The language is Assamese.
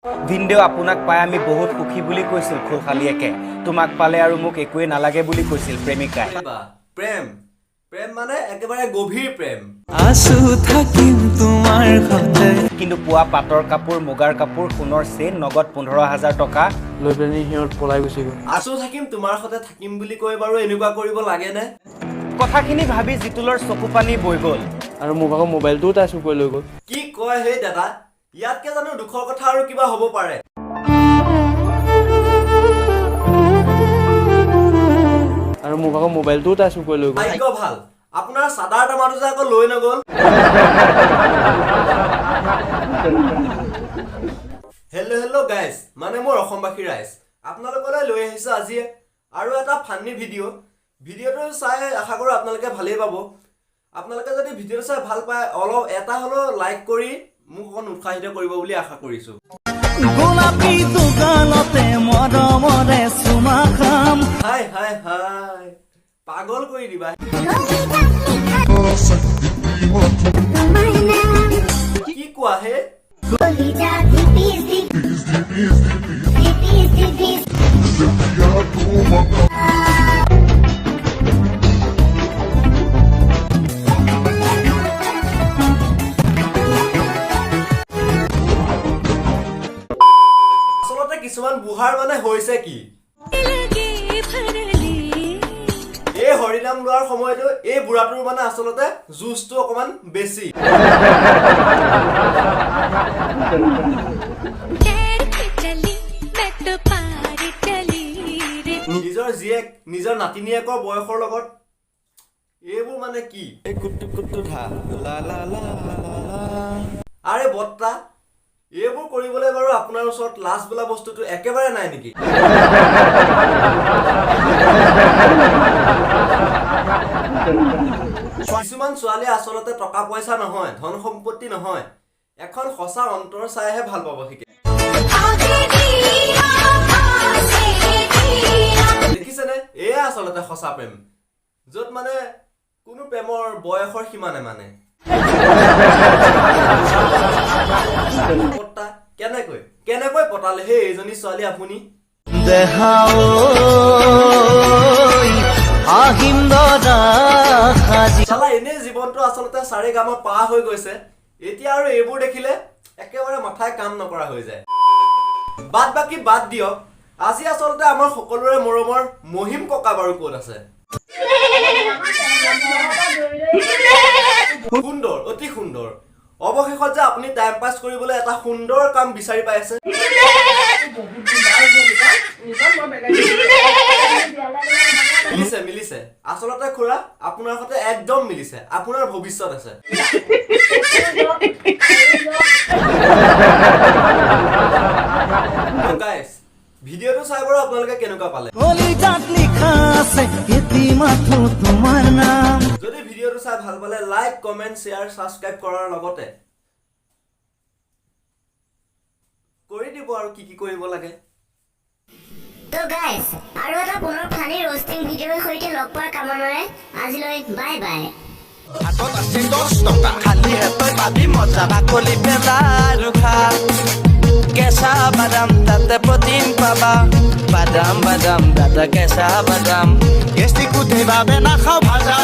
ভিনদেউ আপোনাক পাই আমি বহুত সুখী বুলি কৈছিল খুলখালিয়েকে তোমাক পালে আৰু মোক একোৱে নালাগে বুলি কৈছিল প্ৰেমিকাই প্ৰেম প্ৰেম মানে একেবাৰে গভীৰ প্ৰেম আছো থাকিম তোমাৰ সতে কিন্তু পুৱা পাটৰ কাপোৰ মুগাৰ কাপোৰ সোণৰ চেইন নগদ 15,000 টকা লৈ পেনি সিহঁত পলাই গুচি গ'ল আছো থাকিম তোমাৰ সতে থাকিম বুলি কৈ বাৰু এনেকুৱা কৰিব লাগে নে কথাখিনি ভাবি জিতুলৰ চকু পানী বৈ গ'ল আৰু মোক আকৌ মোবাইলটোও তাই চুৰ কৰি লৈ গ'ল কি কয় হে দাদা ইয়াতকে জানো দুখৰ কথা আৰু কিবা হ'ব পাৰে আৰু মোক আকৌ মোবাইলটোও তাই চুৰ কৰি লৈ গ'ল ভাগ্য ভাল আপোনাৰ চাদাৰ টেমাটো যে আকৌ লৈ নগ'ল হেল্ল' গাইজ মানে মোৰ অসমবাসী ৰাইজ আপোনালোকলৈ লৈ আহিছোঁ আজি আৰু এটা ফান্নী ভিডিঅ'টো চাই আশা কৰোঁ আপোনালোকে ভালেই পাব আপোনালোকে যদি ভিডিঅ'টো চাই ভাল পায় অলপ এটা হ'লেও লাইক কৰি মোক অকণ উৎসাহিত কৰিব বুলি আশা কৰিছোঁ গোলাপী দোকানতে মৰমৰে চুমা খাম হাই পাগল কৰি দিবা কি কোৱা হে আচলতে কিছুমান বুঢ়াৰ মানে হৈছে কি এই হৰিনাম লোৱাৰ সময়তো এই বুঢ়াটোৰ মানে আচলতে জুচটো অকমান বেছি নিজৰ জীয়েক নিজৰ নাতিনীয়েকৰ বয়সৰ লগত এইবোৰ মানে কি আৰে বত্তা এইবোৰ কৰিবলৈ বাৰু আপোনাৰ ওচৰত লাজ বোলা বস্তুটো একেবাৰে নাই নেকি কিছুমান ছোৱালী আচলতে টকা পইচা নহয় ধন সম্পত্তি নহয় এখন সঁচা অন্তৰ চাইহে ভাল পাব শিকে দেখিছেনে এয়া আচলতে সঁচা প্ৰেম য'ত মানে কোনো প্ৰেমৰ বয়সৰ সীমা নেমানে কেনেকৈ পতালে হে এইজনী ছোৱালী আপুনি চালা এনে জীৱনটো আচলতে চাৰিগামা পাৰ হৈ গৈছে এতিয়া আৰু এইবোৰ দেখিলে একেবাৰে মাথাই কাম নকৰা হৈ যায় বাকি বাদ দিয়ক আজি আচলতে আমাৰ সকলোৰে মৰমৰ মহিম ককা বাৰু ক'ত আছে সুন্দৰ অতি সুন্দৰ অৱশেষত যে আপুনি টাইম পাছ কৰিবলৈ এটা সুন্দৰ কাম বিচাৰি পাইছে মিলিছে আচলতে খুৰা আপোনাৰ সৈতে একদম মিলিছে আপোনাৰ ভৱিষ্যত আছে গাইস ভিডিঅ'টো চাই বাৰু আপোনালোকে কেনেকুৱা পালে যদি ভিডিঅ'টো চাই ভাল পালে লাইক কমেন্ট শ্বেয়াৰ সাবস্ক্ৰাইব কৰাৰ লগতে কৰি দিব আৰু কি কৰিব লাগে তো গাইস আৰু এটা পুনৰ ফানি ৰোষ্টিং ভিডিঅ'ৰ সৈতে লগ পোৱাৰ কামনাৰে আজিলৈ বাই বাই হাতত আছে 10 টকা খালি হাতত পাবি মজা বাকলি পেলাই ৰখা কেঁচা বাদাম তাতে প্ৰটিন পাবা বাদাম তাতে কেঁচা বাদাম গেষ্টিক উঠে বাবে নাখাও ভাজা